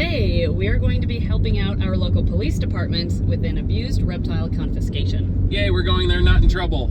today we are going to be helping out our local police departments with an abused reptile confiscation. Yay, we're going there not in trouble.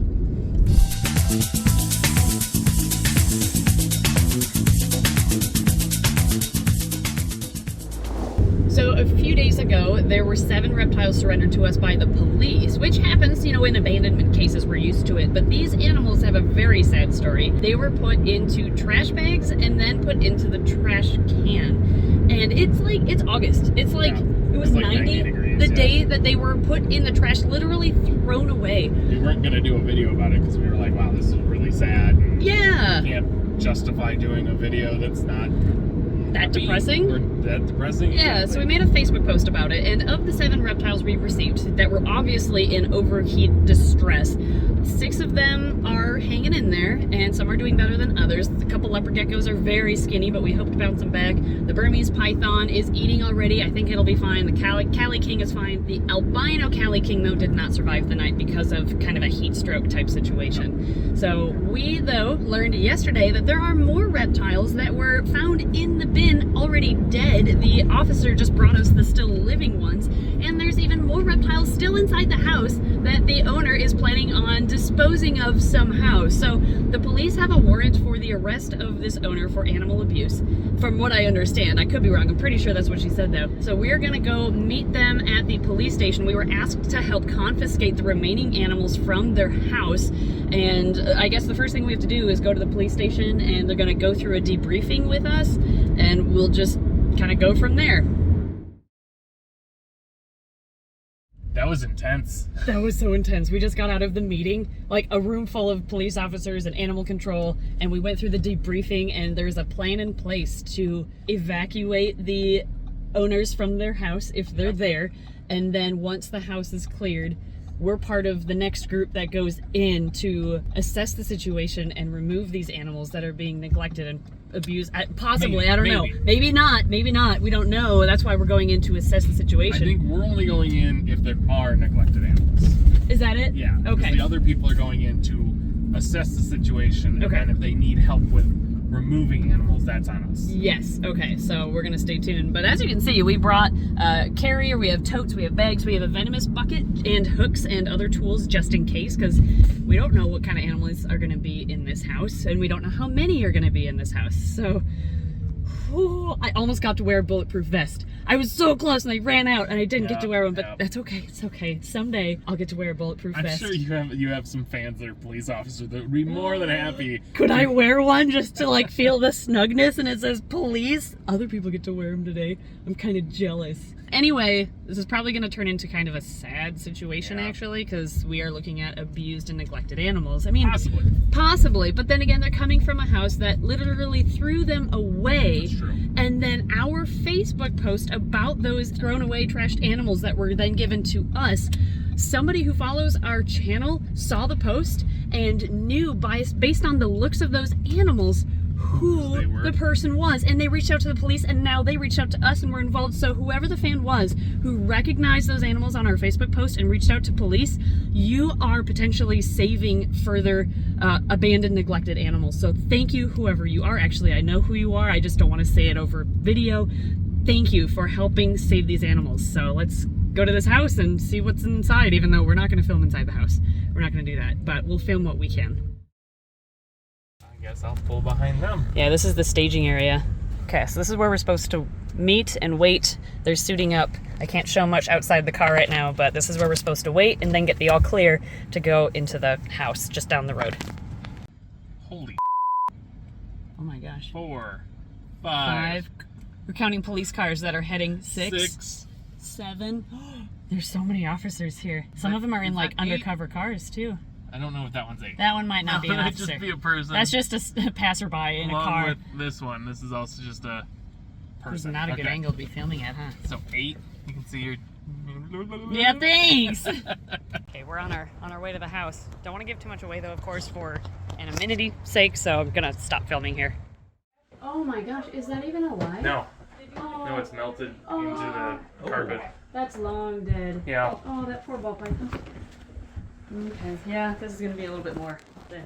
So a few days ago, there were 7 reptiles surrendered to us by the police, which happens, you know, in abandonment cases, we're used to it. But these animals have a very sad story. They were put into trash bags and then put into the trash can. And it's August. It was 90 degrees, the day that they were put in the trash, literally thrown away. We weren't going to do a video about it because we were like, wow, this is really sad. And yeah. We can't justify doing a video that's not that depressing? Or that depressing? Yeah, so we made a Facebook post about it, and of the 7 reptiles we received that were obviously in overheat distress, 6 of them are hanging in there, and some are doing better than others. A couple leopard geckos are very skinny, but we hope to bounce them back. The Burmese python is eating already. I think it'll be fine. The Cali King is fine. The albino Cali King, though, did not survive the night because of kind of a heat stroke type situation. So we, though, learned yesterday that there are more reptiles that were found in the bin already dead. The officer just brought us the still living ones, and there's even more reptiles still inside the house that the owner is planning on disposing of somehow. So the police have a warrant for the arrest of this owner for animal abuse, from what I understand. I could be wrong. I'm pretty sure that's what she said, though. So we're gonna go meet them at the police station. We were asked to help confiscate the remaining animals from their house, and I guess the first thing we have to do is go to the police station, and they're gonna go through a debriefing with us, and we'll just kind of go from there. That was intense. That was so intense. We just got out of the meeting, like a room full of police officers and animal control, and we went through the debriefing, and there's a plan in place to evacuate the owners from their house if they're there, and then once the house is cleared, we're part of the next group that goes in to assess the situation and remove these animals that are being neglected and abused. Possibly, I don't know. Maybe not. We don't know. That's why we're going in to assess the situation. I think we're only going in if there are neglected animals. Is that it? Yeah. Okay. The other people are going in to assess the situation, okay, and if they need help with removing animals, that's on us. Yes. Okay. So we're gonna stay tuned. But as you can see, we brought carrier, we have totes, we have bags, we have a venomous bucket and hooks and other tools just in case, because we don't know what kind of animals are gonna be in this house, and we don't know how many are gonna be in this house. So I almost got to wear a bulletproof vest. I was so close and I ran out and I didn't get to wear one, but that's okay. It's okay. Someday I'll get to wear a bulletproof vest. I'm sure you have some fans that are police officers that would be more than happy. Could I wear one just to like feel the snugness and it says police? Other people get to wear them today. I'm kind of jealous. Anyway, this is probably going to turn into kind of a sad situation, actually, because we are looking at abused and neglected animals. I mean, possibly, but then again, they're coming from a house that literally threw them away. That's true. And then our Facebook post about those thrown away trashed animals that were then given to us, somebody who follows our channel saw the post and knew based on the looks of those animals who the person was, and they reached out to the police, and now they reached out to us and were involved. So whoever the fan was who recognized those animals on our Facebook post and reached out to police, you are potentially saving further abandoned, neglected animals. So thank you, whoever you are. Actually, I know who you are, I just don't want to say it over video. Thank you for helping save these animals. So let's go to this house and see what's inside, even though we're not going to film inside the house. We're not going to do that, but we'll film what we can. I guess I'll pull behind them. Yeah, this is the staging area. Okay, so this is where we're supposed to meet and wait. They're suiting up. I can't show much outside the car right now, but this is where we're supposed to wait and then get the all clear to go into the house just down the road. Holy oh my gosh. 4, 5. We're counting police cars that are heading 6, 7. There's so many officers here. Some of them are in like undercover cars too. I don't know if that one's 8. That one might not be an officer. That might just be a person. That's just a passerby in a car. Along with this one, this is also just a person. This is not a good angle to be filming at, huh? So 8, you can see your... Yeah, thanks! Okay, we're on our way to the house. Don't want to give too much away though, of course, for anonymity sake, so I'm gonna stop filming here. Oh my gosh, is that even alive? No. Oh. No, it's melted into the carpet. That's long dead. Yeah. Oh, that poor ball python. Okay, yeah, this is gonna be a little bit more than.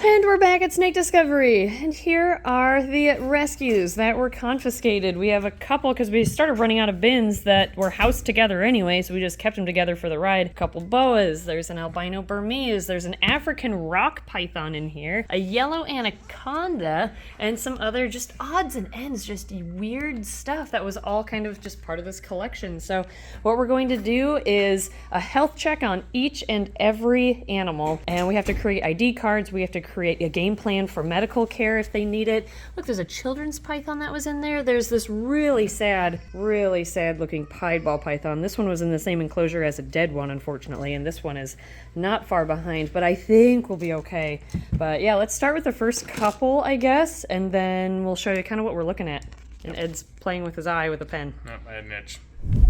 And we're back at Snake Discovery, and here are the rescues that were confiscated. We have a couple, because we started running out of bins that were housed together anyway, so we just kept them together for the ride. A couple boas, there's an albino Burmese, there's an African rock python in here, a yellow anaconda, and some other just odds and ends, just weird stuff that was all kind of just part of this collection. So what we're going to do is a health check on each and every animal, and we have to create ID cards, we have to create a game plan for medical care if they need it. Look, there's a children's python that was in there. There's this really sad looking pied ball python. This one was in the same enclosure as a dead one, unfortunately, and this one is not far behind, but I think we'll be okay. But yeah, let's start with the first couple, I guess, and then we'll show you kind of what we're looking at. And Ed's playing with his eye with a pen. No, I had an itch.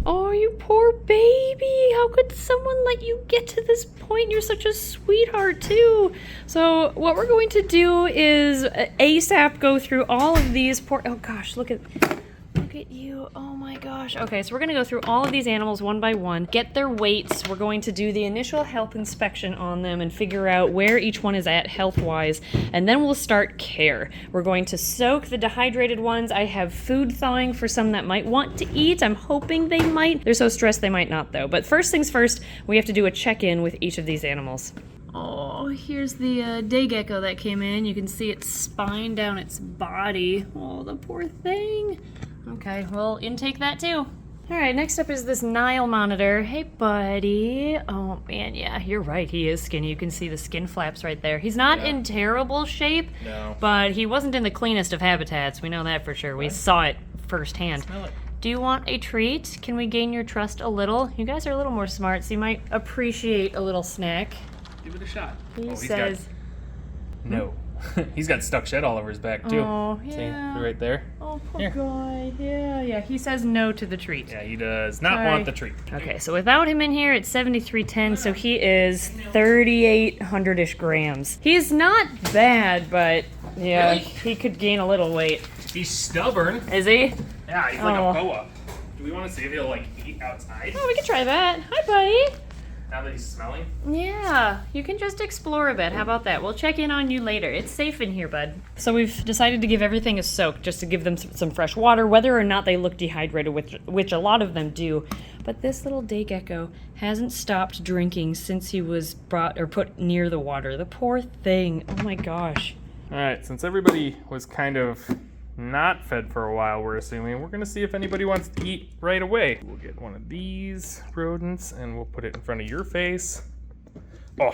Oh, you poor baby. How could someone let you get to this point? You're such a sweetheart, too. So what we're going to do is ASAP go through all of these oh gosh, look at you. Oh my gosh. Okay, so we're going to go through all of these animals one by one, get their weights. We're going to do the initial health inspection on them and figure out where each one is at health-wise, and then we'll start care. We're going to soak the dehydrated ones. I have food thawing for some that might want to eat. I'm hoping they might. They're so stressed they might not, though. But first things first, we have to do a check-in with each of these animals. Oh, here's the day gecko that came in. You can see its spine down its body. Oh, the poor thing. Okay, we'll intake that too. All right, next up is this Nile monitor. Hey, buddy. Oh, man, yeah, you're right. He is skinny. You can see the skin flaps right there. He's not in terrible shape, but he wasn't in the cleanest of habitats. We know that for sure. We saw it firsthand. Smell it. Do you want a treat? Can we gain your trust a little? You guys are a little more smart, so you might appreciate a little snack. Give it a shot. He says... No. He's got stuck shed all over his back, too. Oh, yeah. See? Right there. Oh, poor guy. Yeah. He says no to the treat. Yeah, he does not want the treat. Okay, so without him in here, it's 7310, so he is 3,800-ish grams. He's not bad, but yeah, Really? he could gain a little weight. He's stubborn. Is he? Yeah, he's like a boa. Do we want to see if he'll, like, eat outside? Oh, we can try that. Hi, buddy. Now that he's smelling? Yeah, you can just explore a bit. How about that? We'll check in on you later. It's safe in here, bud. So we've decided to give everything a soak, just to give them some fresh water, whether or not they look dehydrated, which a lot of them do. But this little day gecko hasn't stopped drinking since he was brought or put near the water. The poor thing. Oh my gosh. All right, since everybody was kind of not fed for a while, we're assuming, we're gonna see if anybody wants to eat right away. We'll get one of these rodents and we'll put it in front of your face. Oh,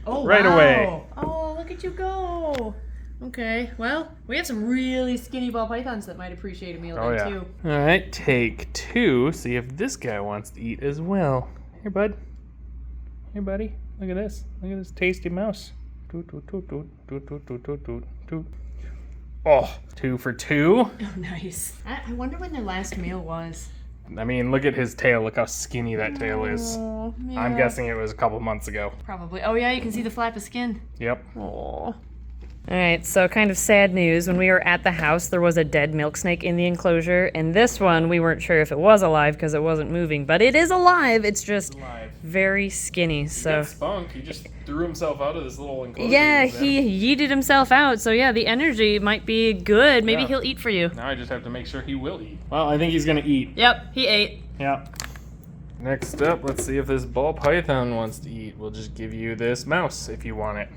right away. Oh, look at you go. Okay, well, we have some really skinny ball pythons that might appreciate a meal then too. All right, take two. See if this guy wants to eat as well. Here, bud. Here, buddy. Look at this. Look at this tasty mouse. Toot, toot, toot, toot, toot, toot, toot, toot, toot, toot. Oh, 2 for 2. Oh, nice. I wonder when their last meal was. I mean, look at his tail. Look how skinny that tail is. Oh, yeah. I'm guessing it was a couple months ago. Probably. Oh, yeah, you can see the flap of skin. Yep. Oh. All right, so kind of sad news. When we were at the house, there was a dead milk snake in the enclosure, and this one, we weren't sure if it was alive because it wasn't moving, but it is alive. It's just very skinny. So He got spunk. He just threw himself out of this little enclosure. Yeah, he yeeted himself out. So yeah, the energy might be good. Maybe he'll eat for you. Now I just have to make sure he will eat. Well, I think he's gonna eat. Yep, he ate. Yeah. Next up, let's see if this ball python wants to eat. We'll just give you this mouse if you want it.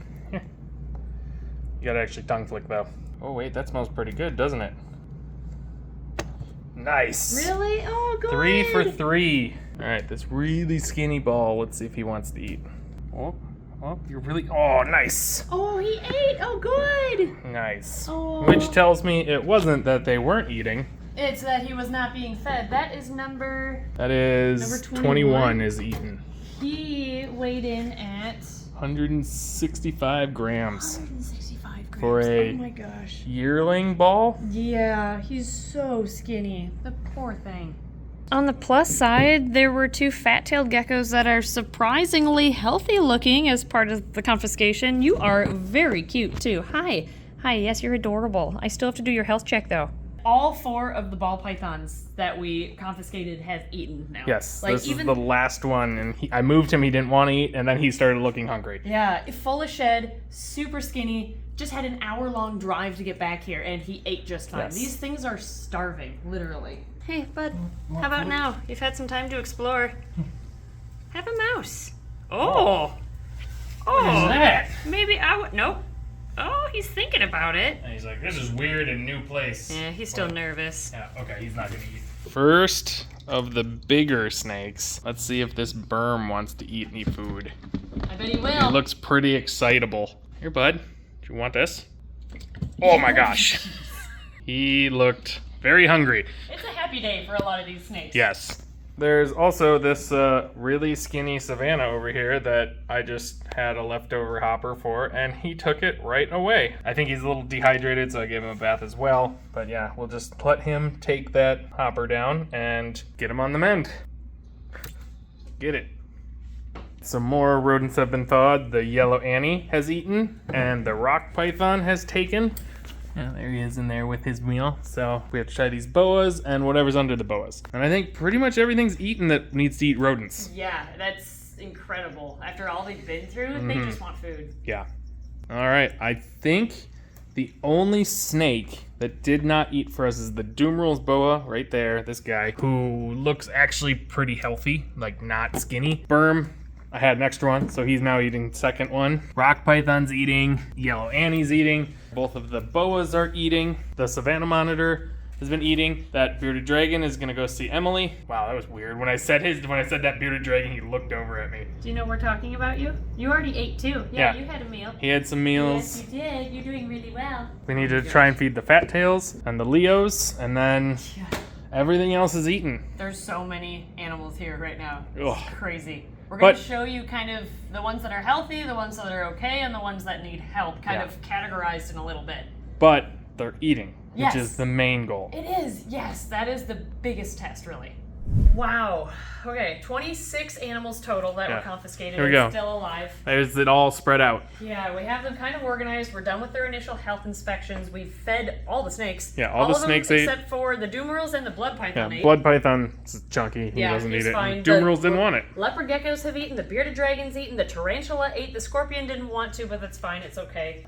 You gotta actually tongue flick though. Oh wait, that smells pretty good, doesn't it? Nice. Really? Oh, good. 3 for 3. All right, this really skinny ball. Let's see if he wants to eat. Oh, you're really. Oh, nice. Oh, he ate. Oh, good. Nice. Oh. Which tells me it wasn't that they weren't eating. It's that he was not being fed. That is number. That is number 21 is eaten. He weighed in at 165 grams. 165 grams. For a oh my gosh. yearling ball? Yeah, he's so skinny. The poor thing. On the plus side, there were 2 fat-tailed geckos that are surprisingly healthy looking as part of the confiscation. You are very cute too. Hi, yes, you're adorable. I still have to do your health check though. all 4 of the ball pythons that we confiscated have eaten now. Yes, like this is the last one, and I moved him, he didn't want to eat, and then he started looking hungry. Yeah, full of shed, super skinny, just had an hour-long drive to get back here, and he ate just fine. Yes. These things are starving, literally. Hey, bud, how about now? You've had some time to explore. Have a mouse. Oh! What is that? Maybe I would... Nope. Oh, he's thinking about it. And he's like, this is weird and new place. Yeah, he's still nervous. Yeah, okay, he's not gonna eat. First of the bigger snakes. Let's see if this berm wants to eat any food. I bet he will. He looks pretty excitable. Here, bud. Do you want this? Oh my gosh. He looked very hungry. It's a happy day for a lot of these snakes. Yes. There's also this really skinny Savannah over here that I just had a leftover hopper for, and he took it right away. I think he's a little dehydrated, so I gave him a bath as well. But yeah, we'll just let him take that hopper down and get him on the mend. Get it. Some more rodents have been thawed. The yellow Annie has eaten, and the rock python has taken. Yeah, there he is in there with his meal. So we have to try these boas and whatever's under the boas. And I think pretty much everything's eaten that needs to eat rodents. Yeah, that's incredible. After all they've been through, they just want food. Yeah. All right, I think the only snake that did not eat for us is the Dumeral's boa right there, this guy, who looks actually pretty healthy, like not skinny. Berm, I had an extra one, so he's now eating second one. Rock python's eating, yellow Annie's eating, both of the boas are eating, the Savannah monitor has been eating. That bearded dragon is gonna go see Emily. Wow, that was weird. When I said that bearded dragon, he looked over at me. Do you know we're talking about you? You already ate too. Yeah, you had a meal. He had some meals. Yes, you did. You're doing really well. We need to try and feed the fat tails and the Leos, and then everything else is eaten. There's so many animals here right now. It's Ugh. crazy. We're going to show you kind of the ones that are healthy, the ones that are okay, and the ones that need help, kind of categorized in a little bit. But they're eating, Yes. which is the main goal. It is, yes. That is the biggest test, really. Wow. Okay, 26 animals total that were confiscated Here we and go. still alive. There's it all spread out. Yeah, we have them kind of organized. We're done with their initial health inspections. We've fed all the snakes. Yeah, all the of them snakes ate. except for the Dumerals and the blood python ate. Blood python's chunky. He doesn't he's eat it. fine. Dumerals didn't want it. Leopard geckos have eaten. The bearded dragon's eaten. The tarantula ate. The scorpion didn't want to, but that's fine. It's okay.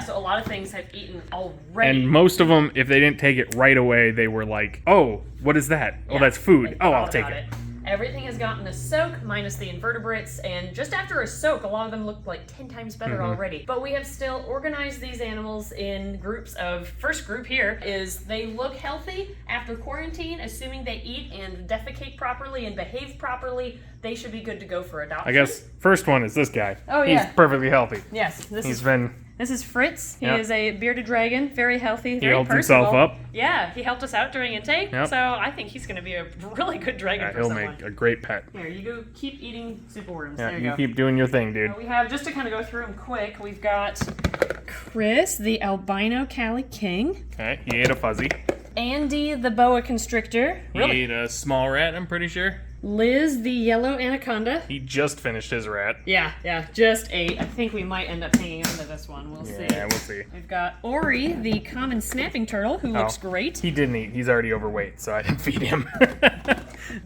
So a lot of things have eaten already. And most of them, if they didn't take it right away, they were like, "Oh, what is that? Oh, that's food. Oh, I'll take it." Everything has gotten a soak, minus the invertebrates, and just after a soak, a lot of them looked like 10 times better already. But we have still organized these animals in groups of, first group here is they look healthy after quarantine, assuming they eat and defecate properly and behave properly, they should be good to go for adoption. I guess first one is this guy. Oh, yeah. He's perfectly healthy. Yes, this is Fritz. He is a bearded dragon, very healthy, very helped personable. himself up. Yeah, he helped us out during intake, so I think he's going to be a really good dragon for He'll someone. make a great pet. Here, you go keep eating superworms. Yeah, there you you go. keep doing your thing, dude. We have, just to kind of go through them quick, we've got Chris, the albino Cali King. Okay, he ate a fuzzy. Andy, the boa constrictor. He ate a small rat, I'm pretty sure. Liz, the yellow anaconda. He just finished his rat. Yeah, just ate. I think we might end up hanging on to this one. We'll see. Yeah, we'll see. We've got Ori, the common snapping turtle, who looks great. He didn't eat. He's already overweight, so I didn't feed him.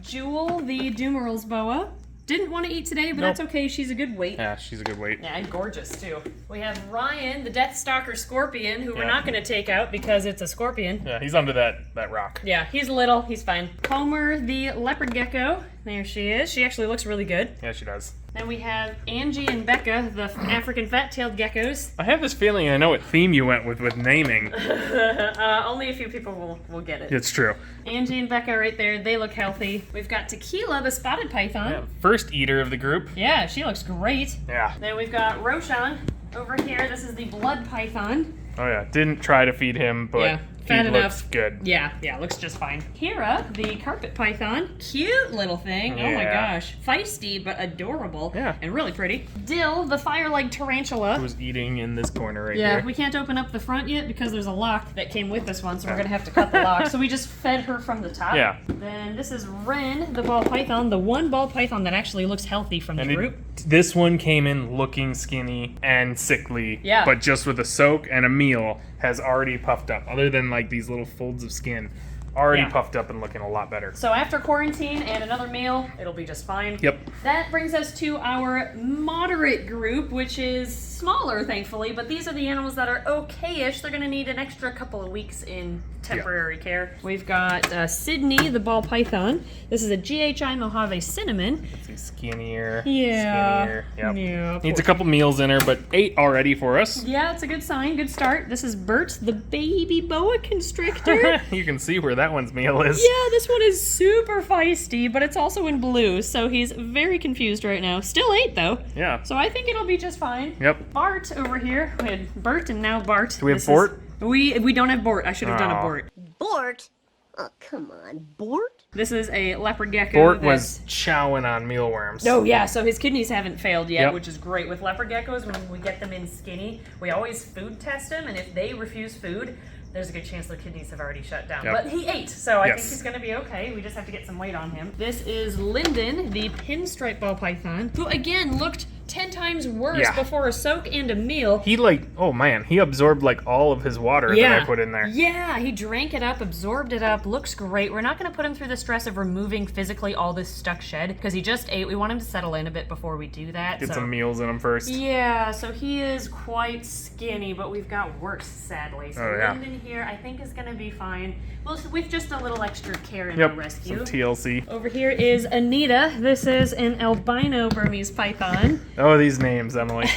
Jewel, the Dumeral's boa. Didn't want to eat today, but that's okay. She's a good weight. Yeah, she's a good weight. Yeah, and gorgeous, too. We have Ryan, the Death Stalker scorpion, who we're not going to take out because it's a scorpion. Yeah, he's under that rock. Yeah, he's little. He's fine. Homer, the leopard gecko. There she is. She actually looks really good. Yeah, she does. Then we have Angie and Becca, the African fat-tailed geckos. I have this feeling I know what theme you went with naming. Only a few people will get it. It's true. Angie and Becca right there. They look healthy. We've got Tequila, the spotted python. Yeah, first eater of the group. Yeah, she looks great. Yeah. Then we've got Roshan over here. This is the blood python. Oh yeah, didn't try to feed him, but fat he enough. looks good. Yeah, looks just fine. Kira, the carpet python. Cute little thing. Oh my gosh. Feisty, but adorable. Yeah. And really pretty. Dill, the fire-leg tarantula. Who's eating in this corner right here. Yeah, we can't open up the front yet because there's a lock that came with this one, so we're going to have to cut the lock. So we just fed her from the top. Yeah. Then this is Ren, the ball python. The one ball python that actually looks healthy from the group. This one came in looking skinny and sickly. Yeah. But just with a soak and a meal, has already puffed up. Other than like these little folds of skin, already Yeah. puffed up and looking a lot better. So after quarantine and another meal, it'll be just fine. Yep. That brings us to our moderate group, which is smaller, thankfully, but these are the animals that are okay-ish. They're going to need an extra couple of weeks in temporary care. We've got Sydney, the ball python. This is a GHI Mojave cinnamon. See, skinnier. Yeah. Skinnier. Yep. Yeah. Needs a couple meals in her, but 8 already for us. Yeah, it's a good sign, good start. This is Bert, the baby boa constrictor. You can see where that one's meal is. Yeah, this one is super feisty, but it's also in blue, so he's very confused right now. Still 8 though. Yeah. So I think it'll be just fine. Yep. Bart over here. We had Bert and now Bart. Do we have Bort? We don't have Bort. I should have done a Aw. Bort. Bort? Oh, come on, Bort? This is a leopard gecko. Bort that- was chowing on mealworms. Oh yeah, so his kidneys haven't failed yet, Yep. which is great. With leopard geckos, when we get them in skinny, we always food test them, and if they refuse food, there's a good chance their kidneys have already shut down. Yep. But he ate, so I think Yes. he's going to be okay. We just have to get some weight on him. This is Lyndon, the pinstripe ball python, who again looked 10 times worse Yeah. before a soak and a meal. He oh man, he absorbed like all of his water that I put in there. Yeah, he drank it up, absorbed it up, looks great. We're not going to put him through the stress of removing physically all this stuck shed because he just ate. We want him to settle in a bit before we do that. Get so. some meals in him first. Yeah, so he is quite skinny, but we've got worse, sadly. So Oh, yeah. Lyndon here, I think, is going to be fine. Well, with just a little extra care in Yep. the rescue. Some TLC. Over here is Anita. This is an albino Burmese python. Oh, these names, Emily.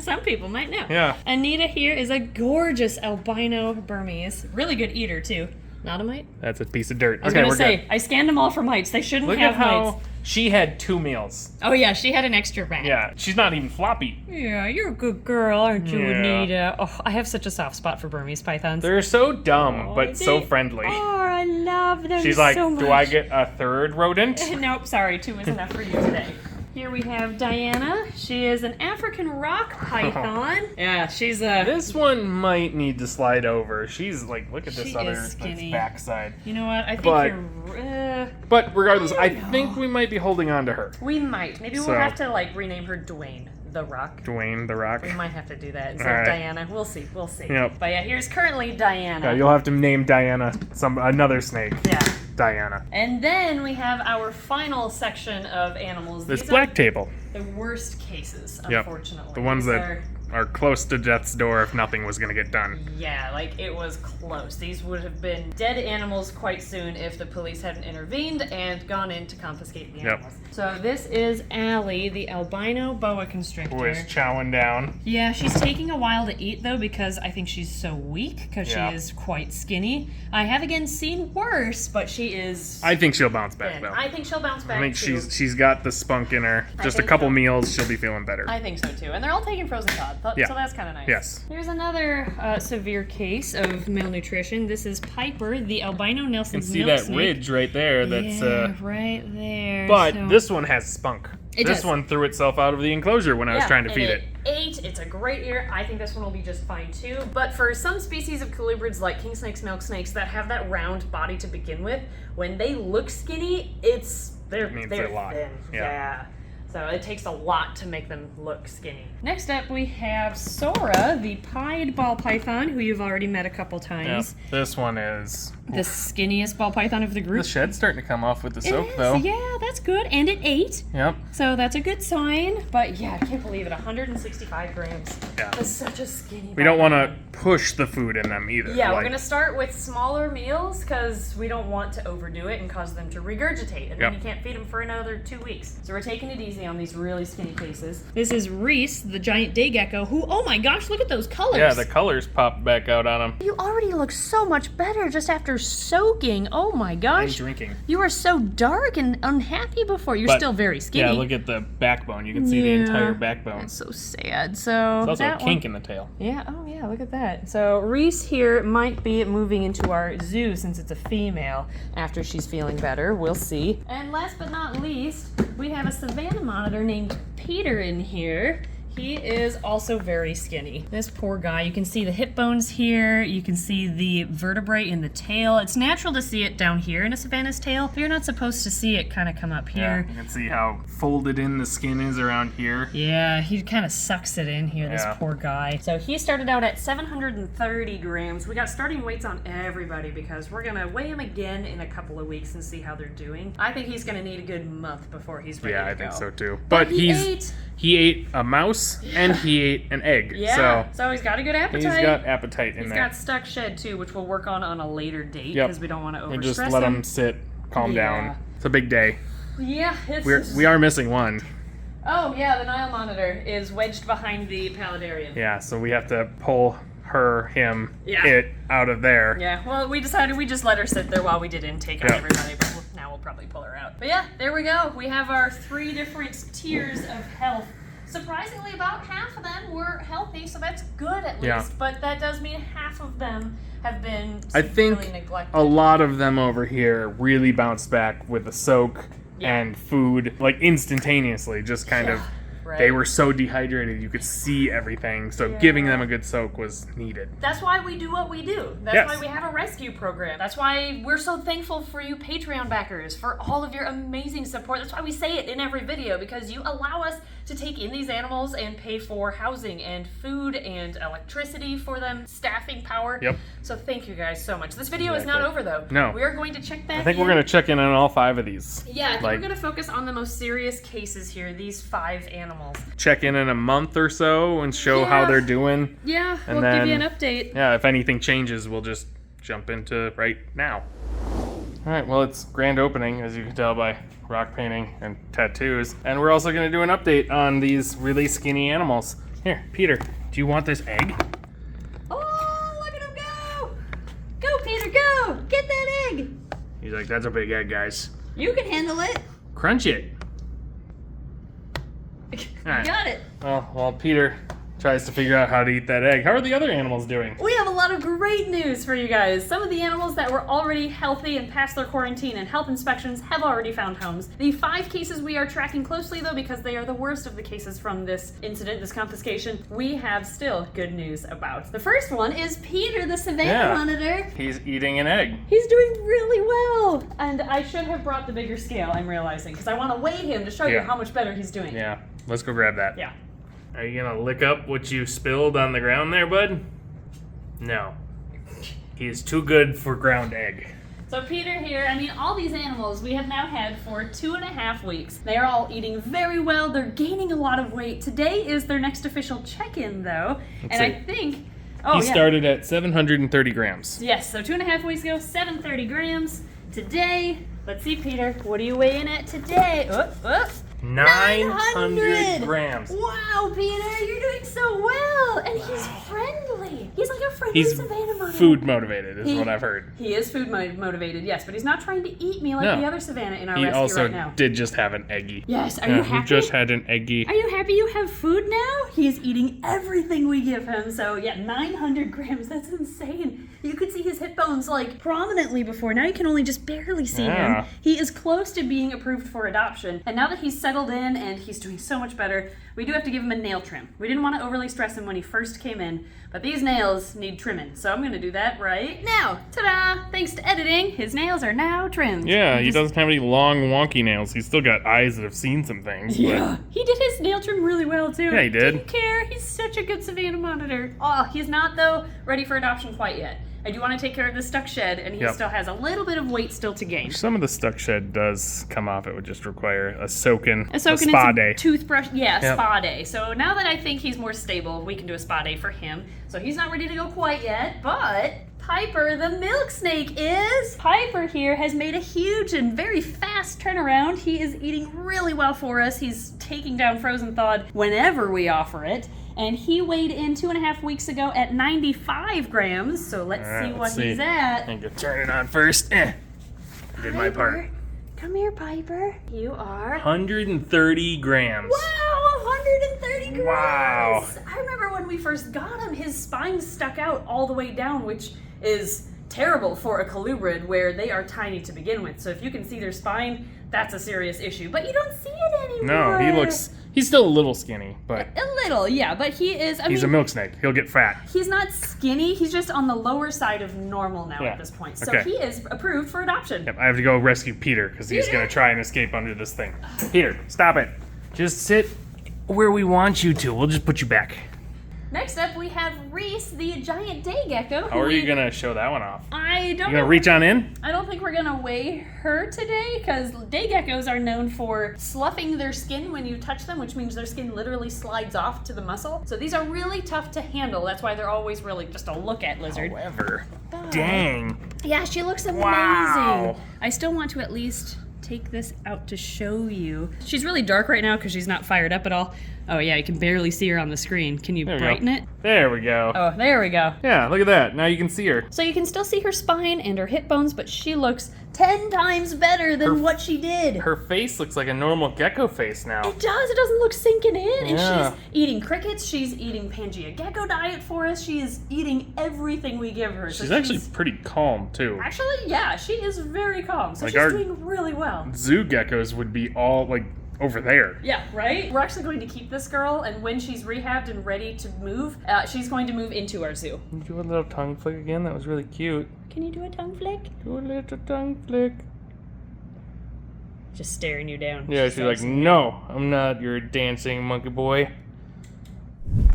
Some people might know. Yeah. Anita here is a gorgeous albino Burmese. Really good eater, too. Not a mite? That's a piece of dirt. I was Okay, going to we're say, good. I scanned them all for mites. They shouldn't Look have at how mites. she had 2 meals. Oh, yeah, she had an extra rat. Yeah, she's not even floppy. Yeah, you're a good girl, aren't you, Yeah. Anita? Oh, I have such a soft spot for Burmese pythons. They're so dumb, but so They friendly. are. I love them She's like, so much. do I get a 3rd rodent? Nope, sorry, 2 is enough for you today. Here we have Diana. She is an African rock python. Yeah, she's a... This one might need to slide over. She's like, look at this She other is skinny. this backside. You know what? I think But- you're... But regardless, I don't know. think we might be holding on to her. we might. Maybe So- we'll have to, like, rename her Dwayne the Rock. Dwayne the Rock. We might have to do that instead All of right. Diana. We'll see. We'll see. Yep. But yeah, here's currently Diana. Yeah, you'll have to name Diana another snake. Yeah. Diana. And then we have our final section of animals. This These black are table. the worst cases, Yep. unfortunately. The ones These that are close to death's door if nothing was going to get done. Yeah, like it was close. These would have been dead animals quite soon if the police hadn't intervened and gone in to confiscate the Yep. animals. So this is Allie, the albino boa constrictor. Who is chowing down. Yeah, she's taking a while to eat though because I think she's so weak because Yeah. she is quite skinny. I have again seen worse, but she is I think she'll bounce back thin. though. I think she'll bounce back I think too. she's got the spunk in her. I Just a think couple so. meals, she'll be feeling better. I think so too. And they're all taking frozen cod, Yeah. so that's kind of nice. Yes. Here's another severe case of malnutrition. This is Piper, the albino You Nelson's can see milk that snake. ridge right there. That's Yeah, right there. But So- this one has spunk. It This does. one threw itself out of the enclosure when I was Yeah, trying to and feed it. Ate. It's a great ear. I think this one will be just fine too. But for some species of colubrids like king snakes, milk snakes that have that round body to begin with, when they look skinny, they're means they're a lot. thin. Yeah. So it takes a lot to make them look skinny. Next up, we have Sora, the pied ball python, who you've already met a couple Yep. times. This one is. The skinniest ball python of the The group. shed's starting to come off with the It soak is, though. yeah, that's good. And it ate. Yep. So that's a good sign. But yeah, I can't believe it. 165 grams. Yeah. That's such a skinny We don't ball want to push the food in them either. Yeah, we're Like, going to start with smaller meals because we don't want to overdo it and cause them to regurgitate. And then Yep. you can't feed them for another 2 weeks. So we're taking it easy on these really skinny cases. This is Reese, the giant day gecko, who, oh my gosh, look at those colors. Yeah, the colors popped back out on them. You already look so much better just after soaking. Oh my And gosh. drinking. You were so dark and unhappy before. You're But- still very skinny. Yeah, look at the backbone. You can see the Yeah. entire backbone. That's so sad. So There's also a that kink one, in the tail. yeah, oh yeah, look at that. So Reese here might be moving into our zoo since it's a female after she's feeling better. We'll see. And last but not least, we have a savannah monitor named Peter in here. He is also very skinny. This poor guy, you can see the hip bones here, you can see the vertebrae in the tail. It's natural to see it down here in a Savannah's tail, but you're not supposed to see it kind of come up here. Yeah, you can see how folded in the skin is around here. Yeah, he kind of sucks it in here, this poor guy. So he started out at 730 grams. We got starting weights on everybody because we're gonna weigh him again in a couple of weeks and see how they're doing. I think he's gonna need a good month before he's ready to go. Yeah, I think so too. But he ate a mouse and he ate an egg. Yeah, so he's got a good appetite. He's got appetite in there. He's got stuck shed too, which we'll work on a later date because we don't want to overstress and just let him sit, calm down. It's a big day. Yeah, we are missing one. Oh yeah, the Nile monitor is wedged behind the paludarium. Yeah, so we have to pull it out of there. Yeah, well, we decided we just let her sit there while we did intake on everybody, but now we'll probably pull her out. But yeah, there we go. We have our 3 different tiers of health. Surprisingly, about half of them were healthy, so that's good at least. But that does mean half of them have been severely neglected. A lot of them over here really bounced back with the soak and food, like instantaneously, just kind of. Right. They were so dehydrated, you could see everything. So giving them a good soak was needed. That's why we do what we do. That's why we have a rescue program. That's why we're so thankful for you Patreon backers, for all of your amazing support. That's why we say it in every video, because you allow us to take in these animals and pay for housing and food and electricity for them, staffing power. Yep. So thank you guys so much. This video is not over though. No. We are going to check back I think we're going to check in on all 5 of these. Yeah, I think we're going to focus on the most serious cases here, these 5 animals. Check in a month or so and show how they're doing. Yeah, and we'll give you an update. Yeah, if anything changes, we'll just jump into right now. All right, well, it's grand opening, as you can tell by rock painting and tattoos. And we're also going to do an update on these really skinny animals. Here, Peter, do you want this egg? Oh, look at him go! Go, Peter, go! Get that egg! He's like, that's a big egg, guys. You can handle it. Crunch it. All right. Got it. Well, Peter tries to figure out how to eat that egg. How are the other animals doing? We have a lot of great news for you guys. Some of the animals that were already healthy and passed their quarantine and health inspections have already found homes. The 5 cases we are tracking closely, though, because they are the worst of the cases from this incident, this confiscation, we have still good news about. The first one is Peter, the Savannah monitor. He's eating an egg. He's doing really well. And I should have brought the bigger scale, I'm realizing, because I want to weigh him to show you how much better he's doing. Yeah, let's go grab that. Yeah. Are you gonna lick up what you spilled on the ground there, bud? No. He is too good for ground egg. So Peter here, I mean, all these animals we have now had for 2.5 weeks. They are all eating very well. They're gaining a lot of weight. Today is their next official check-in, though. I think... he started at 730 grams. Yes, so 2.5 weeks ago, 730 grams. Today, let's see, Peter, what are you weighing at today? 900 grams. Wow, Peter, you're doing so well. And he's friendly. He's like a friendly Savannah monitor. Food motivated is what I've heard. He is food motivated, yes, but he's not trying to eat me like the other Savannah in our rescue right now. He also did just have an eggy. Yes, are you happy? He just had an eggy. Are you happy you have food now? He's eating everything we give him. So yeah, 900 grams, that's insane. You could see his hip bones like prominently before. Now you can only just barely see him. He is close to being approved for adoption. And now that he's settled in and he's doing so much better, we do have to give him a nail trim. We didn't want to overly stress him when he first came in, but these nails need trimming. So I'm going to do that right now. Ta-da! Thanks to editing, his nails are now trimmed. Yeah, he doesn't have any long, wonky nails. He's still got eyes that have seen some things. Yeah, he did his nail trim really well, too. Yeah, he did. Didn't care. He's such a good Savannah monitor. Oh, he's not, though, ready for adoption quite yet. I do want to take care of the stuck shed, and he still has a little bit of weight still to gain. Some of the stuck shed does come off. It would just require a soak-in, a spa day. Toothbrush, spa day. So now that I think he's more stable, we can do a spa day for him. So he's not ready to go quite yet, but Piper the milk snake is. Piper here has made a huge and very fast turnaround. He is eating really well for us. He's taking down frozen thawed whenever we offer it. And he weighed in 2.5 weeks ago at 95 grams. So let's see what he's at. I'm gonna turn it on first. Did my part. Come here, Piper. You are 130 grams. Wow, 130 grams. Wow. I remember when we first got him, his spine stuck out all the way down, which is terrible for a colubrid where they are tiny to begin with. So if you can see their spine, that's a serious issue. But you don't see it anymore. No, He's still a little skinny, but A little, yeah, but he is, he's a milk snake. He'll get fat. he's not skinny. He's just on the lower side of normal now Yeah. at this point. So Okay. he is approved for adoption. Yep, I have to go rescue Peter because he's Peter? going to try and escape under this thing. Peter, stop it. Just sit where we want you to. We'll just put you back. Next up, we have Reese, the giant day gecko. How are you going to show that one off? I don't You going know. to reach on in? I don't think we're gonna weigh her today because day geckos are known for sloughing their skin when you touch them, which means their skin literally slides off to the muscle. So these are really tough to handle. That's why they're always really just a look at lizard. However, dang. Yeah, she looks amazing. Wow. I still want to at least take this out to show you. She's really dark right now because she's not fired up at all. Oh yeah, you can barely see her on the screen. Can you There we brighten go. it? There we go. Oh, there we go. Yeah, look at that. Now you can see her. So you can still see her spine and her hip bones, but she looks 10 times better than what she did. Her face looks like a normal gecko face now. It does. It doesn't look sinking in. And Yeah. she's eating crickets. She's eating Pangea gecko diet for us. She is eating everything we give her. So She's actually pretty calm, too. Actually, yeah, she is very calm. So Like she's our- doing really well. Zoo geckos would be all, like, over there. Yeah, right? We're actually going to keep this girl, and when she's rehabbed and ready to move, she's going to move into our zoo. Do a little tongue flick again. That was really cute. Can you do a tongue flick? Do a little tongue flick. Just staring you down. Yeah, she's like, no, I'm not your dancing monkey boy.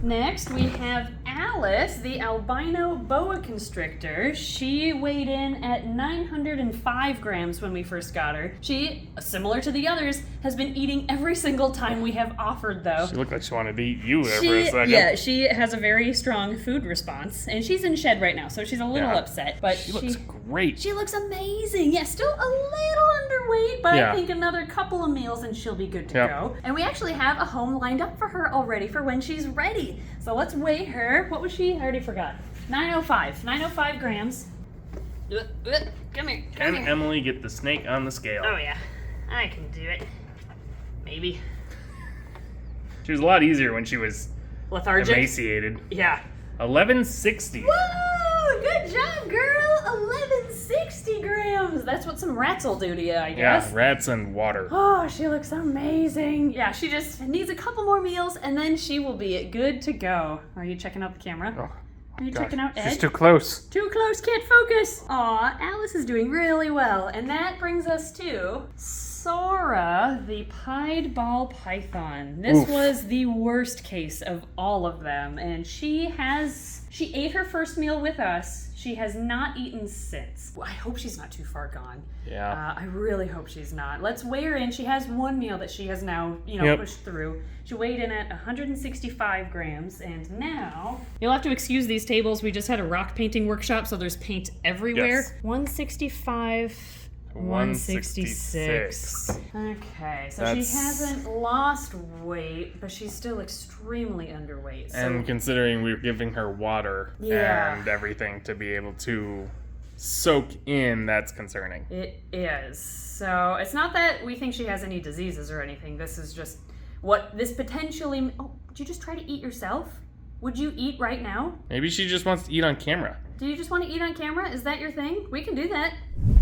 Next, we have Alice, the albino boa constrictor. She weighed in at 905 grams when we first got her. She, similar to the others, has been eating every single time we have offered, though. She looked like she wanted to eat you there for a second. Yeah, she has a very strong food response, and she's in shed right now, so she's a little Yeah. upset. But She looks great. she looks amazing. Yeah, still a little underweight, but Yeah. I think another couple of meals and she'll be good to Yep. go. And we actually have a home lined up for her already for when she's ready. So let's weigh her. What was she? I already forgot. 905. 905 grams. Come here. Can Emily get the snake on the scale? Oh yeah, I can do it. Maybe. She was a lot easier when she was Lethargic. emaciated. Yeah. 1160. Woo! Good job, girl. 1160 grams. That's what some rats will do to you, I guess. Yeah, rats and water. Oh, she looks amazing. Yeah, she just needs a couple more meals and then she will be good to go. Are you checking out the camera? Oh, Are you gosh, checking out Ed? she's too close. Too close, can't focus. Aw, Alice is doing really well. And that brings us to Sora, the pied ball python. This Oof. was the worst case of all of them. And she ate her first meal with us. She has not eaten since. I hope she's not too far gone. Yeah. I really hope she's not. Let's weigh her in. She has one meal that she has now, Yep. pushed through. She weighed in at 165 grams, and now you'll have to excuse these tables. We just had a rock painting workshop, so there's paint everywhere. Yes. 165. 166. Okay, so she That's- hasn't lost weight, but she's still extremely underweight. So And considering we're giving her water Yeah. and everything to be able to soak in, that's concerning. it is. So it's not that we think she has any diseases or anything. This is just what this potentially. Oh, did you just try to eat yourself? Would you eat right now? Maybe she just wants to eat on camera. Do you just want to eat on camera? Is that your thing? We can do that.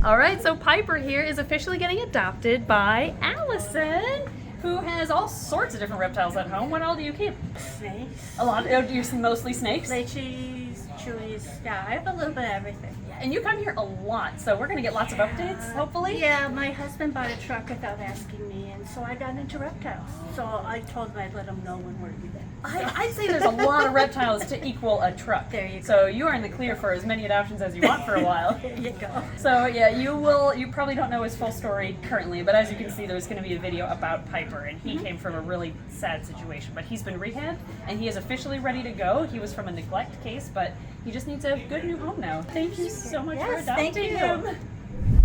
All right, so Piper here is officially getting adopted by Allison, who has all sorts of different reptiles at home. What all do you keep? Snakes, A lot. Oh, do you mostly snakes? leeches, chewies. Yeah, I have a little bit of everything. And you come here a lot, so we're gonna get lots of updates, hopefully. Yeah, my husband bought a truck without asking me, and so I got into reptiles. So I told him I'd let him know when we're there. I'd say there's a lot of reptiles to equal a truck. There you go. So you are in the clear for as many adoptions as you want for a while. There you go. So yeah, you probably don't know his full story currently, but as you can see, there's going to be a video about Piper, and he came from a really sad situation, but he's been rehabbed, and he is officially ready to go. He was from a neglect case, but he just needs a good new home now. Thank you so much for Yes, adopting thank you. him.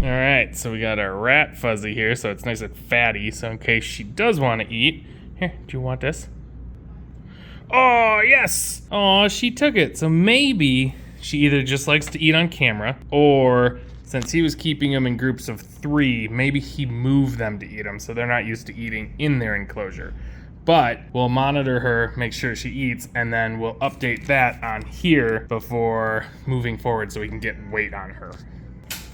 All right, so we got our rat Fuzzy here, so it's nice and fatty, so in case she does want to eat. Here, do you want this? Oh, yes! Oh, she took it. So maybe she either just likes to eat on camera, or since he was keeping them in groups of 3, maybe he moved them to eat them, so they're not used to eating in their enclosure. But we'll monitor her, make sure she eats, and then we'll update that on here before moving forward so we can get weight on her.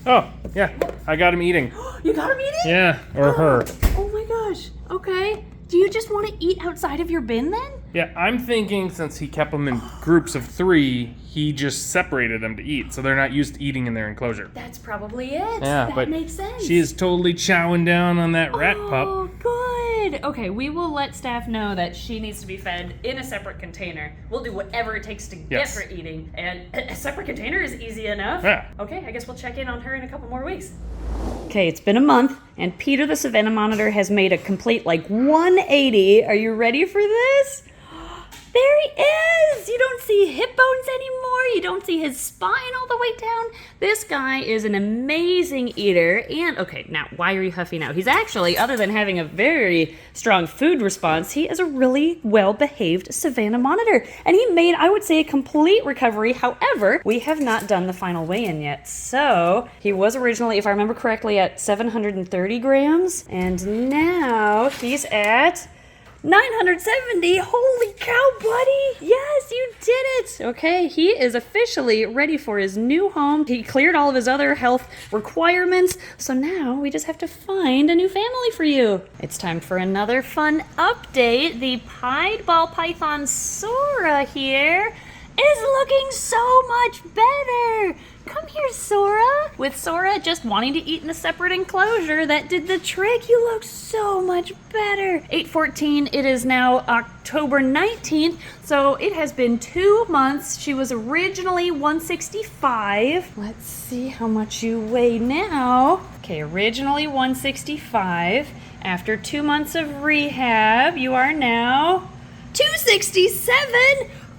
Oh, yeah, I got him eating. You got him eating? Yeah, or her. Oh my gosh. Okay. Do you just want to eat outside of your bin then? Yeah, I'm thinking since he kept them in groups of 3, he just separated them to eat, so they're not used to eating in their enclosure. That's probably it. Yeah, that but makes sense. she is totally chowing down on that rat pup. Oh, good. Okay, we will let staff know that she needs to be fed in a separate container. We'll do whatever it takes to get her eating, and a separate container is easy enough. Yeah. Okay, I guess we'll check in on her in a couple more weeks. Okay, it's been a month, and Peter the Savannah Monitor has made a complete, 180. Are you ready for this? There he is! You don't see hip bones anymore. You don't see his spine all the way down. This guy is an amazing eater. And, okay, now, why are you huffing out? He's actually, other than having a very strong food response, he is a really well-behaved Savannah Monitor. And he made, I would say, a complete recovery. However, we have not done the final weigh-in yet. So, he was originally, if I remember correctly, at 730 grams. And now he's at 970. Holy cow, buddy. Yes, you did it. Okay, he is officially ready for his new home. He cleared all of his other health requirements. So now we just have to find a new family for you. It's time for another fun update. The pied ball python Sora here is looking so much better. Come here, Sora. With Sora just wanting to eat in a separate enclosure, that did the trick. You look so much better. 8/14, it is now October 19th, so it has been 2 months. She was originally 165. Let's see how much you weigh now. Okay, originally 165. After 2 months of rehab, you are now 267.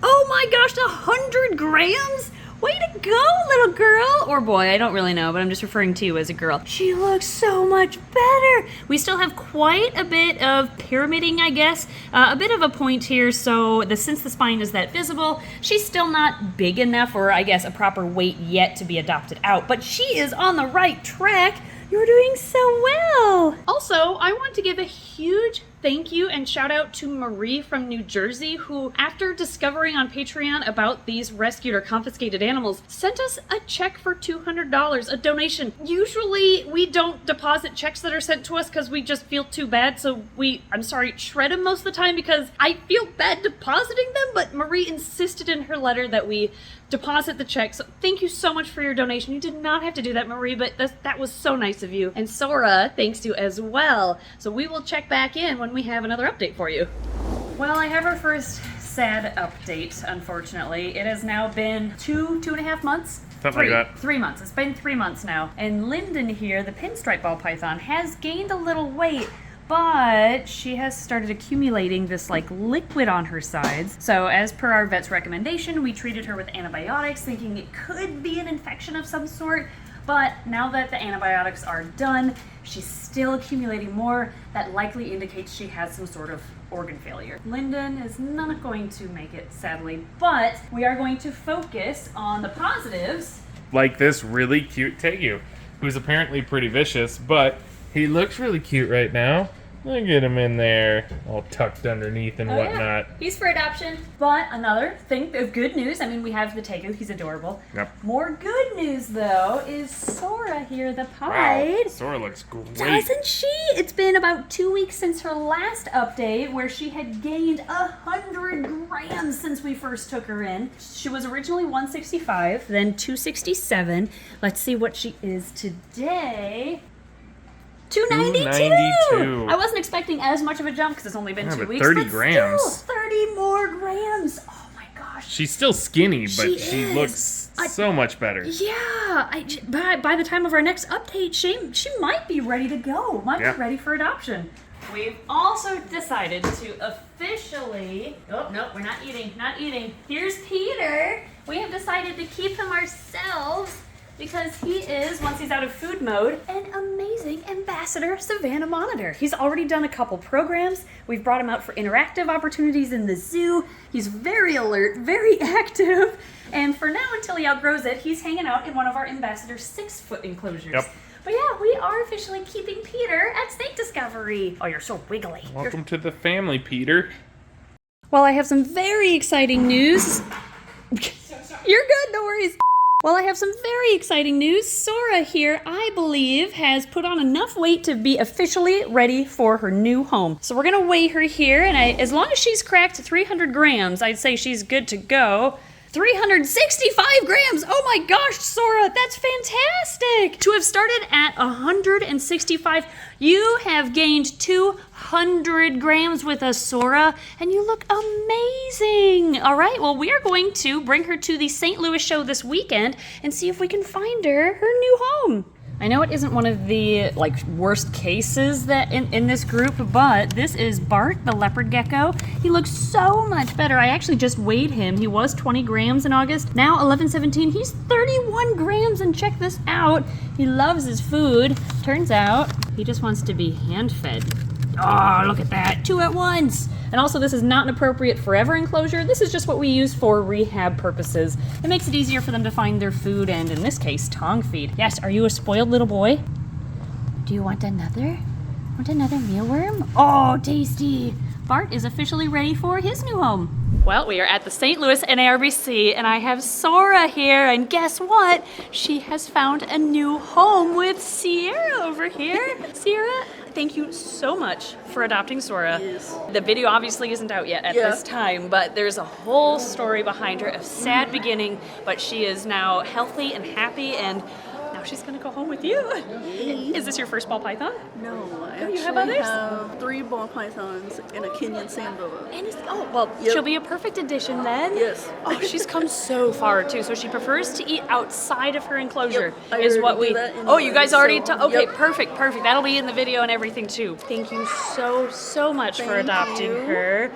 Oh my gosh, 100 grams? Way to go, little girl! Or boy, I don't really know, but I'm just referring to you as a girl. She looks so much better! We still have quite a bit of pyramiding, I guess. A bit of a point here, so since the spine is that visible, she's still not big enough, or I guess a proper weight yet to be adopted out. But she is on the right track! You're doing so well! Also, I want to give a huge thank you and shout out to Marie from New Jersey, who, after discovering on Patreon about these rescued or confiscated animals, sent us a check for $200, a donation. Usually we don't deposit checks that are sent to us because we just feel too bad, so I'm sorry, shred them most of the time because I feel bad depositing them, but Marie insisted in her letter that we deposit the check. So thank you so much for your donation. You did not have to do that, Marie, but that was so nice of you. And Sora, thanks to as well. So we will check back in when we have another update for you. Well, I have our first sad update, unfortunately. It has now been two and a half months? Something like that. 3 months. It's been 3 months now. And Lyndon here, the pinstripe ball python, has gained a little weight, but she has started accumulating this liquid on her sides. So as per our vet's recommendation, we treated her with antibiotics, thinking it could be an infection of some sort. But now that the antibiotics are done, she's still accumulating more. That likely indicates she has some sort of organ failure. Lyndon is not going to make it, sadly, but we are going to focus on the positives. Like this really cute tegu, who's apparently pretty vicious, but he looks really cute right now. Look at him in there, all tucked underneath and whatnot. Yeah. He's for adoption. But another thing of good news, I mean, we have the tegu, he's adorable. Yep. More good news, though, is Sora here, the pied. Wow, Sora looks great. Doesn't she? It's been about 2 weeks since her last update, where she had gained 100 grams since we first took her in. She was originally 165, then 267. Let's see what she is today. 292. I wasn't expecting as much of a jump because it's only been 2 weeks. 30 grams. Still 30 more grams. Oh my gosh. She's still skinny, but she looks so much better. Yeah. By the time of our next update, she might be ready to go. Might be ready for adoption. We've also decided to officially... Oh, no, we're not eating. Not eating. Here's Peter. We have decided to keep him ourselves, because he is, once he's out of food mode, an amazing ambassador Savannah Monitor. He's already done a couple programs. We've brought him out for interactive opportunities in the zoo. He's very alert, very active. And for now, until he outgrows it, he's hanging out in one of our ambassador 6-foot enclosures. Yep. But yeah, we are officially keeping Peter at Snake Discovery. Oh, you're so wiggly. Welcome to the family, Peter. Well, I have some very exciting news. You're good, no worries. Well, I have some very exciting news. Sora here, I believe, has put on enough weight to be officially ready for her new home. So we're gonna weigh her here, and as long as she's cracked 300 grams, I'd say she's good to go. 365 grams! Oh my gosh, Sora, that's fantastic! To have started at 165, you have gained 200 grams with us, Sora, and you look amazing! All right, well, we are going to bring her to the St. Louis show this weekend and see if we can find her new home. I know it isn't one of the worst cases that in this group, but this is Bart, the leopard gecko. He looks so much better. I actually just weighed him. He was 20 grams in August. Now 11/17, he's 31 grams, and check this out. He loves his food. Turns out he just wants to be hand-fed. Oh, look at that, 2 at once. And also, this is not an appropriate forever enclosure. This is just what we use for rehab purposes. It makes it easier for them to find their food and, in this case, tongue feed. Yes, are you a spoiled little boy? Do you want another? Want another mealworm? Oh, tasty. Bart is officially ready for his new home. Well, we are at the St. Louis NARBC, and I have Sora here, and guess what? She has found a new home with Sierra over here. Sierra, thank you so much for adopting Sora. Yes. The video obviously isn't out yet at this time, but there's a whole story behind her, a sad beginning, but she is now healthy and happy, and now she's gonna go home with you. Is this your first ball python? No, I you actually have others? have 3 ball pythons and a Kenyan sand boa. And she'll be a perfect addition then. Yes. Oh, she's come so far too. So she prefers to eat outside of her enclosure. Yep, I Is what already we. do that Oh, you guys already. so, Okay, yep. perfect. That'll be in the video and everything too. Thank you so much for Thank adopting you. her.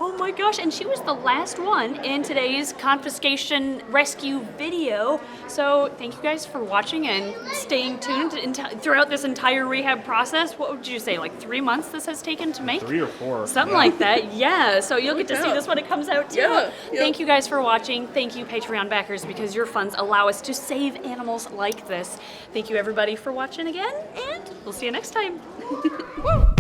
Oh my gosh, and she was the last one in today's confiscation rescue video. So thank you guys for watching and staying tuned throughout this entire rehab process. What would you say, 3 months this has taken to make? 3 or 4. Something like that, yeah. So you'll get to see Yeah. this when it comes out too. Yeah, yeah. Thank you guys for watching. Thank you, Patreon backers, because your funds allow us to save animals like this. Thank you everybody for watching again, and we'll see you next time. Woo!